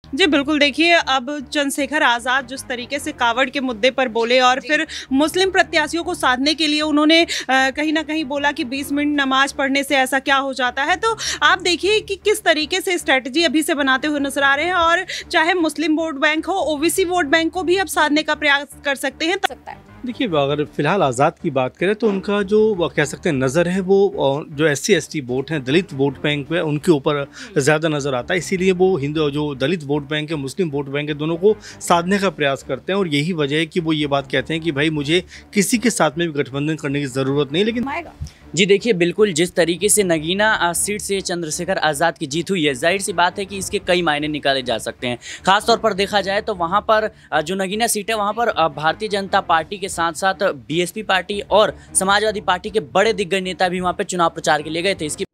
जी बिल्कुल, देखिए अब चंद्रशेखर आज़ाद जिस तरीके से कावड़ के मुद्दे पर बोले और फिर मुस्लिम प्रत्याशियों को साधने के लिए उन्होंने कहीं ना कहीं बोला कि 20 मिनट नमाज पढ़ने से ऐसा क्या हो जाता है। तो आप देखिए कि किस तरीके से स्ट्रेटजी अभी से बनाते हुए नजर आ रहे हैं और चाहे मुस्लिम वोट बैंक हो, ओबीसी वोट बैंक को भी अब साधने का प्रयास कर सकते हैं। देखिए, अगर फिलहाल आज़ाद की बात करें तो उनका जो कह सकते हैं नज़र है वो जो SC ST वोट हैं, दलित वोट बैंक है, उनके ऊपर ज़्यादा नज़र आता है। इसीलिए वो हिंदू जो दलित वोट बैंक है, मुस्लिम वोट बैंक है, दोनों को साधने का प्रयास करते हैं। और यही वजह है कि वो ये बात कहते हैं कि भाई मुझे किसी के साथ में भी गठबंधन करने की ज़रूरत नहीं। लेकिन जी देखिए, बिल्कुल जिस तरीके से नगीना सीट से चंद्रशेखर आज़ाद की जीत हुई है, जाहिर सी बात है कि इसके कई मायने निकाले जा सकते हैं। खास तौर पर देखा जाए तो वहाँ पर जो नगीना सीट है वहाँ पर भारतीय जनता पार्टी के साथ साथ BSP पार्टी और समाजवादी पार्टी के बड़े दिग्गज नेता भी वहाँ पर चुनाव प्रचार के लिए गए थे। इसकी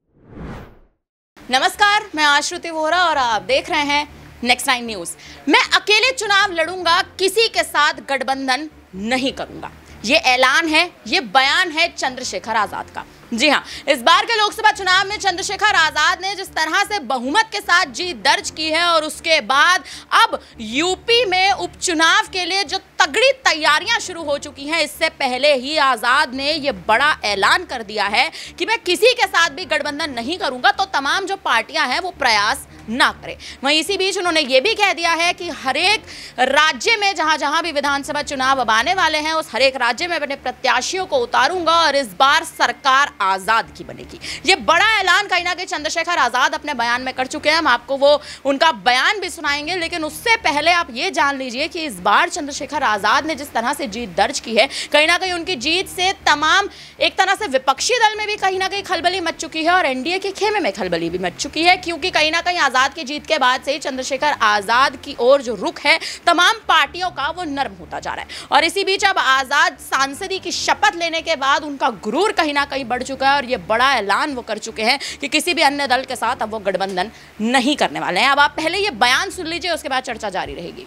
नमस्कार, मैं आश्रुति वोहरा और आप देख रहे हैं नेक्स्ट 9 न्यूज़। मैं अकेले चुनाव लड़ूंगा, किसी के साथ गठबंधन नहीं करूंगा, ये ऐलान है, ये बयान है चंद्रशेखर आज़ाद का। जी हाँ, इस बार के लोकसभा चुनाव में चंद्रशेखर आज़ाद ने जिस तरह से बहुमत के साथ जीत दर्ज की है और उसके बाद अब यूपी में उपचुनाव के लिए जो तगड़ी तैयारियां शुरू हो चुकी हैं, इससे पहले ही आज़ाद ने ये बड़ा ऐलान कर दिया है कि मैं किसी के साथ भी गठबंधन नहीं करूंगा, तो तमाम जो पार्टियां हैं वो प्रयास ना करें। वहीं इसी बीच उन्होंने ये भी कह दिया है कि हर एक राज्य में जहां जहां भी विधानसभा चुनाव अब आने वाले हैं, उस हर एक राज्य में अपने प्रत्याशियों को उतारूंगा और इस बार सरकार आज़ाद की बनेगी। ये बड़ा ऐलान कहीं ना कहीं चंद्रशेखर आज़ाद अपने बयान में कर चुके हैं। हम आपको वो उनका बयान भी सुनाएंगे, लेकिन उससे पहले आप ये जान लीजिए कि इस बार चंद्रशेखर आज़ाद ने जिस तरह से जीत दर्ज की है, कहीं ना कहीं उनकी जीत से तमाम एक तरह से विपक्षी दल में भी कहीं ना कहीं खलबली मच चुकी है और एनडीए के खेमे में खलबली भी मच चुकी है, क्योंकि कहीं ना कहीं आज़ाद की जीत के बाद से ही चंद्रशेखर आज़ाद की ओर जो रुख है तमाम पार्टियों का, वो नर्म होता जा रहा है। और इसी बीच अब आज़ाद सांसदी की शपथ लेने के बाद उनका गुरूर कहीं ना कहीं बढ़ चुका है और ये बड़ा ऐलान वो कर चुके हैं कि किसी भी अन्य दल के साथ अब वो गठबंधन नहीं करने वाले हैं। अब आप पहले ये बयान सुन लीजिए, उसके बाद चर्चा जारी रहेगी।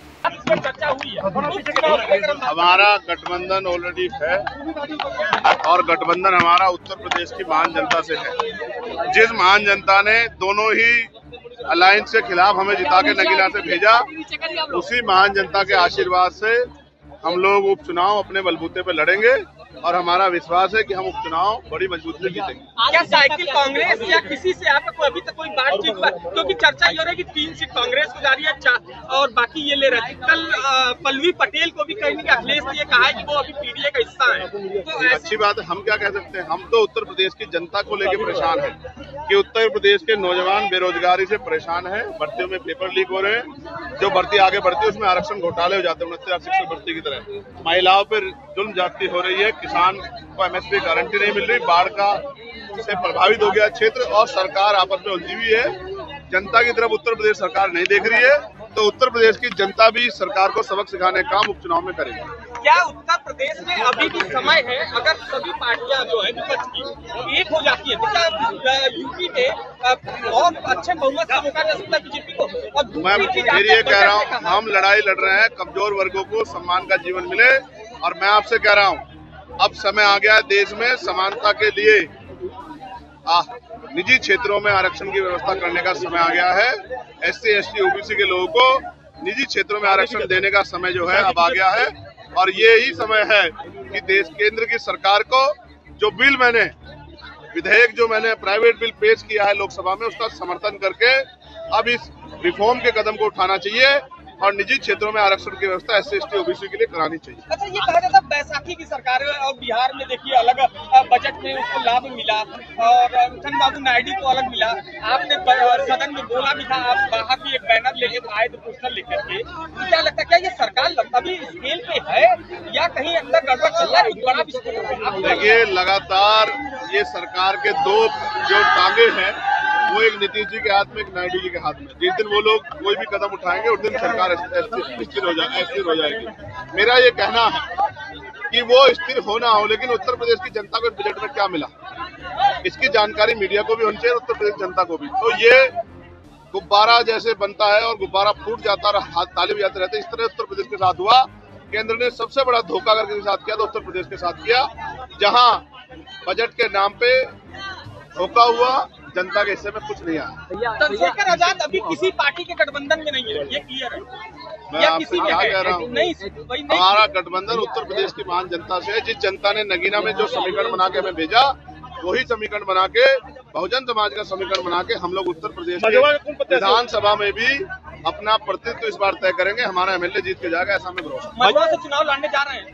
हमारा गठबंधन ऑलरेडी है और गठबंधन हमारा उत्तर प्रदेश की महान जनता से है। जिस महान जनता ने दोनों ही अलायंस के खिलाफ हमें जिता के नगीना से भेजा, उसी महान जनता के आशीर्वाद से हम लोग उपचुनाव अपने बलबूते पर लड़ेंगे और हमारा विश्वास है कि हम उपचुनाव बड़ी मजबूती से जीतेंगे। क्या साइकिल कांग्रेस या किसी से आपका अभी तक कोई बातचीत, क्योंकि चर्चा ये हो रही है कि 3 सीट कांग्रेस को जा रही है और बाकी ये ले रहे थे। कल पल्लवी पटेल को भी कहीं कि अखिलेश ने कहा है कि वो अभी पीडीए का हिस्सा है, तो अच्छी बात है। हम क्या कह सकते हैं, हम तो उत्तर प्रदेश की जनता को लेकर परेशान है कि उत्तर प्रदेश के नौजवान बेरोजगारी से परेशान है, भर्तियों में पेपर लीक हो रहे हैं, जो भर्ती आगे बढ़ती है उसमें आरक्षण घोटाले हो जाते हैं 69 शिक्षक भर्ती की तरह, महिलाओं पर जुल्म ज्यादती हो रही है, किसान को MSP गारंटी नहीं मिल रही, बाढ़ का से प्रभावित हो गया क्षेत्र और सरकार आपस में उलझी हुई है। जनता की तरफ उत्तर प्रदेश सरकार नहीं देख रही है, तो उत्तर प्रदेश की जनता भी सरकार को सबक सिखाने का काम उपचुनाव में करेगी। क्या उत्तर प्रदेश में अभी भी समय है, अगर सभी पार्टियां जो है विपक्ष की एक हो जाती है, तो क्या यूपी में बहुत अच्छे बहुमत से रोका जा सकता है बीजेपी को? और मैं फिर ये कह रहा हूँ, हम लड़ाई लड़ रहे हैं, कमजोर वर्गों को सम्मान का जीवन मिले, और मैं आपसे कह रहा हूँ अब समय आ गया है देश में समानता के लिए निजी क्षेत्रों में आरक्षण की व्यवस्था करने का समय आ गया है। SC ST OBC के लोगों को निजी क्षेत्रों में आरक्षण देने का समय जो है अब आ गया है, और ये ही समय है कि देश केंद्र की सरकार को जो बिल विधेयक जो मैंने प्राइवेट बिल पेश किया है लोकसभा में, उसका समर्थन करके अब इस रिफॉर्म के कदम को उठाना चाहिए और निजी क्षेत्रों में आरक्षण की व्यवस्था SC ST OBC के लिए करानी चाहिए। अच्छा, ये कहा जाता है बैसाखी की सरकार और बिहार में देखिए अलग बजट में उसको लाभ मिला और चंद्रबाबू नायडू को अलग मिला। आपने सदन में बोला भी था, आप बाहर भी एक बैनर लेके आए थे, पोस्टर लेकर के। तो क्या लगता है, क्या ये सरकार अभी स्केल पे है या कहीं अंदर गड़बड़ चल रहा है, कुछ बड़ा विस्फोट? देखिए, लगातार ये सरकार के दो जो टांगे हैं, वो एक नीतीश जी के हाथ में, एक नायडू जी के हाथ में। जिस दिन वो लोग कोई भी कदम उठाएंगे उस दिन सरकार स्थिर हो जाएगी। मेरा ये कहना है कि वो स्थिर होना हो, लेकिन उत्तर प्रदेश की जनता को बजट में क्या मिला, इसकी जानकारी मीडिया को भी होनी चाहिए, उत्तर प्रदेश जनता को भी। तो ये गुब्बारा जैसे बनता है और गुब्बारा फूट जाता और हाथ ताली बजाते रहते, इस तरह उत्तर प्रदेश के साथ हुआ। केंद्र ने सबसे बड़ा धोखा अगर किसी के साथ किया तो उत्तर प्रदेश के साथ किया, जहां बजट के नाम पे धोखा हुआ, जनता के हिस्से में कुछ नहीं आया। चंद्रशेखर आजाद अभी किसी पार्टी के गठबंधन में नहीं है, ये क्लियर है। मैं आपसे क्या कह रहा हूँ, हमारा गठबंधन उत्तर प्रदेश की महान जनता से है। जिस जनता ने नगीना में जो समीकरण बना के हमें भेजा, वही समीकरण बना के, बहुजन समाज का समीकरण बना के हम लोग उत्तर प्रदेश के विधानसभा में भी अपना प्रतिनिधित्व इस बार तय करेंगे। हमारा एमएलए जीत के जाएगा, ऐसा हमें भरोसा। मजवा से चुनाव लड़ने जा रहे हैं।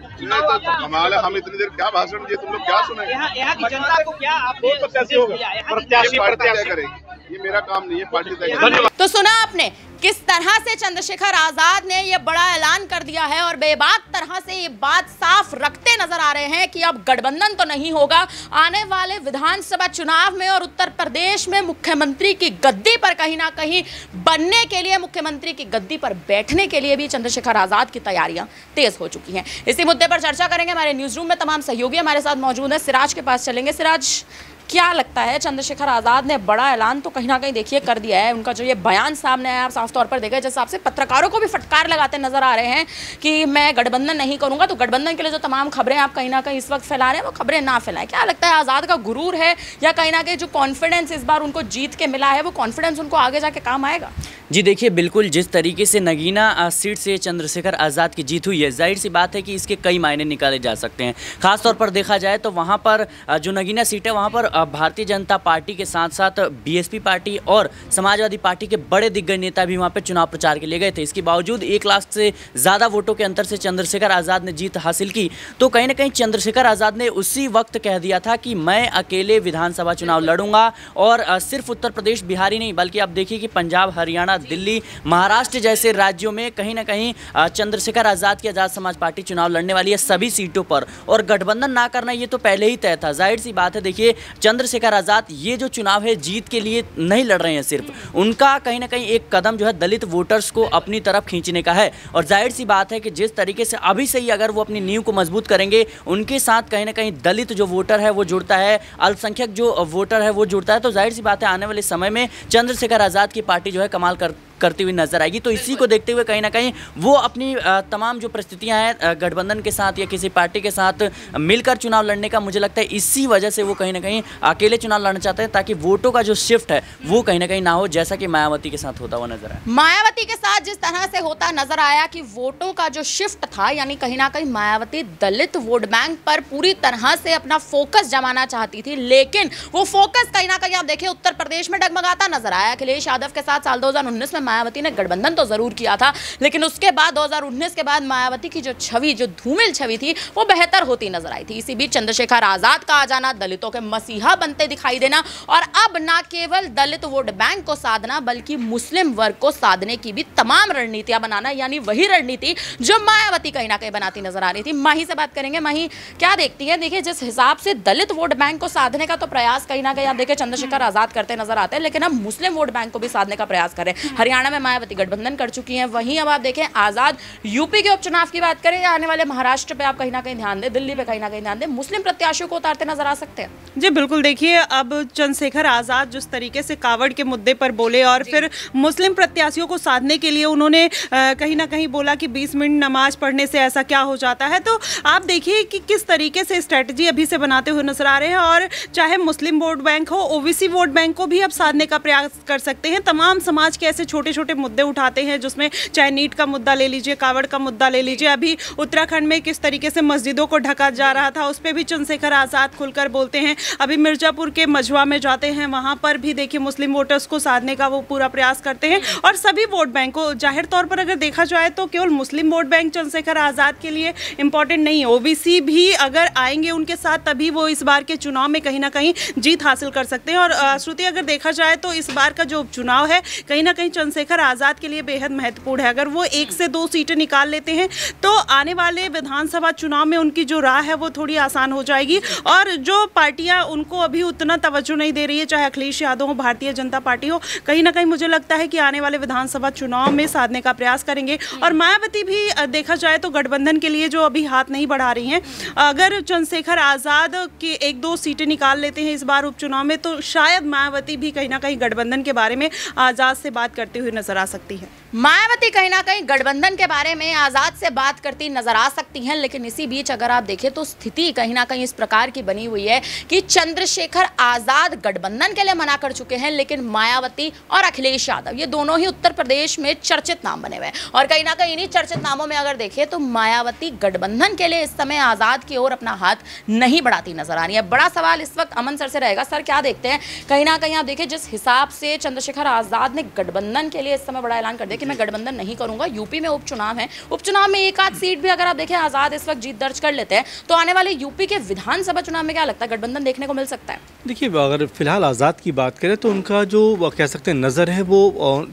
तो हमारे हम इतनी देर क्या भाषण दिए, तुम लोग क्या सुनेंगे? यहाँ की जनता को क्या आपने प्रत्याशी तय करेगी, ये मेरा काम नहीं है, पार्टी तय करेगी। तो सुना आपने किस तरह से चंद्रशेखर आजाद ने ये बड़ा ऐलान कर दिया है और बेबाक तरह से ये बात साफ रखते नजर आ रहे हैं कि अब गठबंधन तो नहीं होगा। आने वाले विधानसभा चुनाव में और उत्तर प्रदेश में मुख्यमंत्री की गद्दी पर कहीं ना कहीं बनने के लिए, मुख्यमंत्री की गद्दी पर बैठने के लिए भी चंद्रशेखर आजाद की तैयारियां तेज हो चुकी हैं। इसी मुद्दे पर चर्चा करेंगे। हमारे न्यूज रूम में तमाम सहयोगी हमारे साथ मौजूद है। सिराज के पास चलेंगे। सिराज, क्या लगता है, चंद्रशेखर आजाद ने बड़ा ऐलान तो कहीं ना कहीं देखिए कर दिया है। उनका जो ये बयान सामने आया, आप साफ तौर पर देखा, जैसे आपसे पत्रकारों को भी फटकार लगाते नजर आ रहे हैं कि मैं गठबंधन नहीं करूंगा। तो गठबंधन के लिए जो तमाम खबरें आप कहीं ना कहीं इस वक्त फैला रहे हैं, वो खबरें ना फैलाएं। क्या लगता है, आजाद का गुरूर है या कहीं ना कहीं जो कॉन्फिडेंस इस बार उनको जीत के मिला है, वो कॉन्फिडेंस उनको आगे जाके काम आएगा? जी देखिए, बिल्कुल जिस तरीके से नगीना सीट से चंद्रशेखर आज़ाद की जीत हुई है, जाहिर सी बात है कि इसके कई मायने निकाले जा सकते हैं। खासतौर पर देखा जाए तो वहाँ पर जो नगीना सीट है, वहाँ पर भारतीय जनता पार्टी के साथ साथ बीएसपी पार्टी और समाजवादी पार्टी के बड़े दिग्गज नेता भी वहाँ पर चुनाव प्रचार के लिए गए थे। इसके बावजूद 1 लाख से ज़्यादा वोटों के अंतर से चंद्रशेखर आज़ाद ने जीत हासिल की। तो कहीं ना कहीं चंद्रशेखर आज़ाद ने उसी वक्त कह दिया था कि मैं अकेले विधानसभा चुनाव लड़ूंगा। और सिर्फ उत्तर प्रदेश, बिहार ही नहीं, बल्कि आप देखिए कि पंजाब, हरियाणा, दिल्ली, महाराष्ट्र जैसे राज्यों में कहीं ना कहीं चंद्रशेखर आज़ाद की आज़ाद समाज पार्टी चुनाव लड़ने वाली है सभी सीटों पर। और गठबंधन ना करना ये तो पहले ही तय था। जाहिर सी बात है, देखिए चंद्रशेखर आज़ाद ये जो चुनाव है जीत के लिए नहीं लड़ रहे हैं, सिर्फ उनका कहीं ना कहीं एक कदम जो है दलित वोटर्स को अपनी तरफ खींचने का है। और जाहिर सी बात है कि जिस तरीके से अभी से ही अगर वो अपनी नींव को मजबूत करेंगे, उनके साथ कहीं ना कहीं दलित जो वोटर है वो जुड़ता है, अल्पसंख्यक जो वोटर है वो जुड़ता है। तो जाहिर सी बात है आने वाले समय में चंद्रशेखर आज़ाद की पार्टी जो है कमाल करती हुई नजर आएगी। तो इसी को देखते हुए कहीं ना कहीं वो अपनी तमाम जो परिस्थितियां हैं गठबंधन के साथ या किसी पार्टी के साथ मिलकर चुनाव लड़ने का, मुझे लगता है इसी वजह से वो कहीं ना कहीं अकेले चुनाव लड़ना चाहते हैं, ताकि वोटों का जो शिफ्ट है वो कहीं ना कहीं ना हो, जैसा कि मायावती के साथ होता हुआ नजर आया। मायावती के साथ जिस तरह से होता नजर आया कि वोटों का जो शिफ्ट था, यानी कहीं ना कहीं मायावती दलित वोट बैंक पर पूरी तरह से अपना फोकस जमाना चाहती थी, लेकिन वो फोकस कहीं ना कहीं आप देखिए उत्तर प्रदेश में डगमगाता नजर आया। अखिलेश यादव के साथ साल 2019 में मायावती ने गठबंधन तो जरूर किया था, लेकिन उसके बाद 2019 के बाद मायावती की जो छवि, जो धूमिल छवि थी, वो बेहतर होती नजर आई थी। इसी बीच चंद्रशेखर आजाद का आ जाना, दलितों के मसीहा बनते दिखाई देना और अब ना केवल दलित वोट बैंक को साधना बल्कि मुस्लिम वर्ग को साधने की भी तमाम रणनीतियां बनाना, यानी वही रणनीति जो मायावती कहीं ना कहीं बनाती नजर आ रही थी। माही से बात करेंगे। माही, क्या देखती है? देखिए, जिस हिसाब से दलित वोट बैंक को साधने का तो प्रयास कहीं ना कहीं आप देखिए चंद्रशेखर आजाद करते नजर आते हैं, लेकिन अब मुस्लिम वोट बैंक को भी साधने का प्रयास करें। हरियाणा में मायावती गठबंधन कर चुकी हैं, वहीं अब आप देखें आजाद यूपी के उपचुनाव की बात करें, आने वाले महाराष्ट्र पे आप कहीं ना कहीं ध्यान दें, दिल्ली पे कहीं ना कहीं ध्यान दें, मुस्लिम प्रत्याशियों को उतारते नजर आ सकते हैं। जी बिल्कुल, देखिए अब चंद्रशेखर आजाद जिस तरीके से कावड़ के मुद्दे पर बोले और फिर मुस्लिम प्रत्याशियों को साधने के लिए उन्होंने कहीं ना कहीं बोला कि 20 मिनट नमाज पढ़ने से ऐसा क्या हो जाता है। तो आप देखिए कि किस तरीके से स्ट्रेटजी अभी से बनाते हुए नजर आ रहे हैं। और चाहे मुस्लिम वोट बैंक हो, ओबीसी वोट बैंक को भी अब साधने का प्रयास कर सकते हैं। तमाम समाज के ऐसे छोटे छोटे मुद्दे उठाते हैं, जिसमें चाहे नीट का मुद्दा ले लीजिए, कावड़ का मुद्दा ले लीजिए, अभी उत्तराखंड में किस तरीके से मस्जिदों को ढका जा रहा था, उस पर भी चंद्रशेखर आजाद खुलकर बोलते हैं। अभी मिर्जापुर के मझवा में जाते हैं, वहां पर भी देखिए मुस्लिम वोटर्स को साधने का वो पूरा प्रयास करते हैं। और सभी वोट बैंक को, जाहिर तौर पर अगर देखा जाए तो केवल मुस्लिम वोट बैंक चंद्रशेखर आजाद के लिए इंपॉर्टेंट नहीं है, ओबीसी भी अगर आएंगे उनके साथ, तभी वो इस बार के चुनाव में कहीं ना कहीं जीत हासिल कर सकते हैं। और श्रुति, अगर देखा जाए तो इस बार का जो उपचुनाव है कहीं ना कहीं चंद्रशेखर आजाद के लिए बेहद महत्वपूर्ण है। अगर वो 1 से 2 सीटें निकाल लेते हैं तो आने वाले विधानसभा चुनाव में उनकी जो राह है वो थोड़ी आसान हो जाएगी। और जो पार्टियां उनको अभी उतना तवज्जो नहीं दे रही है, चाहे अखिलेश यादव हो, भारतीय जनता पार्टी हो, कहीं ना कहीं मुझे लगता है कि आने वाले विधानसभा चुनाव में साधने का प्रयास करेंगे। और मायावती भी देखा जाए तो गठबंधन के लिए जो अभी हाथ नहीं बढ़ा रही हैं, अगर चंद्रशेखर आजाद के 1-2 सीटें निकाल लेते हैं इस बार उपचुनाव में, तो शायद मायावती भी कहीं ना कहीं गठबंधन के बारे में आजाद से बात करते हुए हुए नजर आ सकती हैं। मायावती कहीं ना कहीं गठबंधन के बारे में आजाद से बात करती नजर आ सकती हैं, लेकिन इसी बीच अगर आप देखें तो स्थिति कहीं ना कहीं इस प्रकार की बनी हुई है कि चंद्रशेखर आजाद गठबंधन के लिए मना कर चुके हैं, लेकिन मायावती और अखिलेश यादव ये दोनों ही उत्तर प्रदेश में चर्चित नाम बने हुए हैं। और कहीं ना कहीं इन्हीं चर्चित नामों में अगर देखें तो मायावती गठबंधन के लिए इस समय आजाद की ओर अपना हाथ नहीं बढ़ाती नजर आ रही है। बड़ा सवाल इस वक्त अमन सर से रहेगा। सर क्या देखते हैं, कहीं ना कहीं आप देखिए जिस हिसाब से चंद्रशेखर आजाद ने गठबंधन के लिए इस समय बड़ा ऐलान कर दिया कि मैं गठबंधन नहीं करूंगा, यूपी में उपचुनाव है, उपचुनाव में एक आध सीट भी अगर आप देखें आजाद इस वक्त जीत दर्ज कर लेते हैं, तो आने वाले यूपी के विधानसभा चुनाव में क्या लगता है गठबंधन देखने को मिल सकता है? देखिए, अगर फिलहाल आज़ाद की बात करें तो उनका जो कह सकते हैं नज़र है वो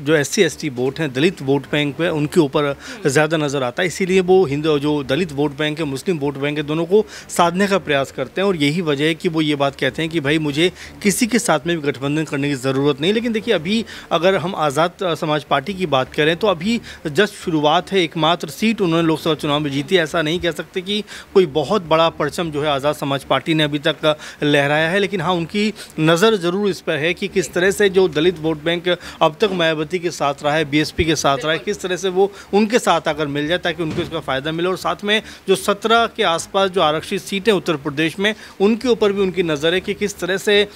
जो SC ST वोट हैं, दलित वोट बैंक है, उनके ऊपर ज़्यादा नज़र आता है। इसीलिए वो हिंदू जो दलित वोट बैंक है, मुस्लिम वोट बैंक है, दोनों को साधने का प्रयास करते हैं। और यही वजह है कि वो ये बात कहते हैं कि भाई मुझे किसी के साथ में भी गठबंधन करने की ज़रूरत नहीं। लेकिन देखिए, अभी अगर हम आज़ाद समाज पार्टी की बात करें तो अभी जस्ट शुरुआत है। एकमात्र सीट उन्होंने लोकसभा चुनाव में जीती, ऐसा नहीं कह सकते कि कोई बहुत बड़ा परचम जो है आज़ाद समाज पार्टी ने अभी तक लहराया है। लेकिन हाँ, उनकी नज़र ज़रूर इस पर है कि किस तरह से जो दलित वोट बैंक अब तक मायावती के साथ रहा है, BSP के साथ रहा है, किस तरह से वो उनके साथ आकर मिल जाए ताकि उनको इसका फ़ायदा मिले। और साथ में जो 17 के आसपास जो आरक्षित सीटें उत्तर प्रदेश में, उनके ऊपर भी उनकी नज़र है कि किस तरह से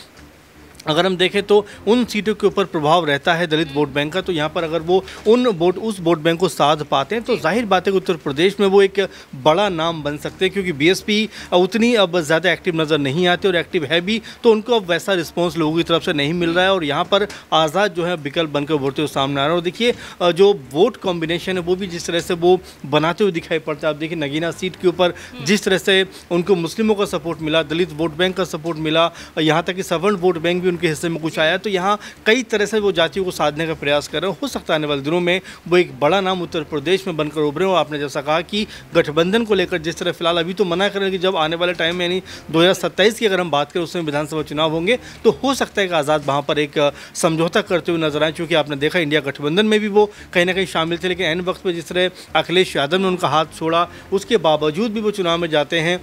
अगर हम देखें तो उन सीटों के ऊपर प्रभाव रहता है दलित वोट बैंक का। तो यहाँ पर अगर वो उस वोट बैंक को साध पाते हैं तो जाहिर बात है कि उत्तर प्रदेश में वो एक बड़ा नाम बन सकते हैं, क्योंकि BSP उतनी अब ज़्यादा एक्टिव नज़र नहीं आती, और एक्टिव है भी तो उनको अब वैसा रिस्पॉन्स लोगों की तरफ से नहीं मिल रहा है। और यहाँ पर आज़ाद जो है विकल्प बनकर उभरते हुए सामने आ रहा है। और देखिए, जो वोट कॉम्बिनेशन है वो भी जिस तरह से वो बनाते हुए दिखाई पड़ता है। आप देखिए, नगीना सीट के ऊपर जिस तरह से उनको मुस्लिमों का सपोर्ट मिला, दलित वोट बैंक का सपोर्ट मिला, यहाँ तक कि सवर्ण वोट बैंक भी उनके हिस्से में कुछ आया, तो यहाँ कई तरह से वो जातियों को साधने का प्रयास कर रहे हैं। हो सकता है आने वाले दिनों में वो एक बड़ा नाम उत्तर प्रदेश में बनकर उभरे। और आपने जैसा कहा कि गठबंधन को लेकर जिस तरह फिलहाल अभी तो मना करें कि जब आने वाले टाइम में यानी 2027 की अगर हम बात करें उसमें विधानसभा चुनाव होंगे तो हो सकता है कि आज़ाद वहाँ पर एक समझौता करते हुए नजर आए। चूँकि आपने देखा इंडिया गठबंधन में भी वो कहीं ना कहीं शामिल थे, लेकिन एन वक्त पर जिस तरह अखिलेश यादव ने उनका हाथ छोड़ा, उसके बावजूद भी वो चुनाव में जाते हैं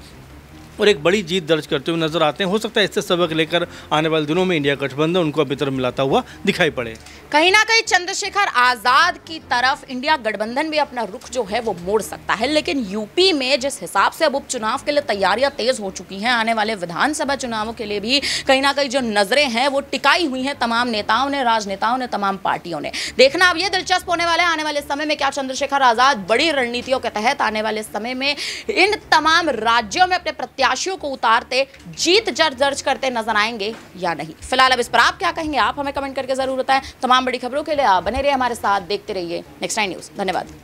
और एक बड़ी जीत दर्ज करते हुए नजर आते हैं। हो सकता है इससे सबक लेकर आने वाले दिनों में इंडिया गठबंधन उनको अपनी तरफ मिलाता हुआ दिखाई पड़े। कहीं ना कहीं चंद्रशेखर आजाद की तरफ इंडिया गठबंधन भी अपना रुख जो है वो मोड़ सकता है। लेकिन यूपी में जिस हिसाब से अब उपचुनाव के लिए तैयारियां तेज हो चुकी हैं, आने वाले विधानसभा चुनावों के लिए भी कहीं ना कहीं जो नजरें हैं वो टिकाई हुई हैं तमाम नेताओं ने, राजनेताओं ने, तमाम पार्टियों ने। देखना अब ये दिलचस्प होने वाला है आने वाले समय में क्या चंद्रशेखर आजाद बड़ी रणनीतियों के तहत आने वाले समय में इन तमाम राज्यों में अपने प्रत्याशियों को उतारते, जीत दर्ज करते नजर आएंगे या नहीं। फिलहाल अब इस पर आप क्या कहेंगे, आप हमें कमेंट करके जरूर बताएं। तमाम बड़ी खबरों के लिए आप बने रहिए हमारे साथ, देखते रहिए नेक्स्ट टाइम न्यूज़। धन्यवाद।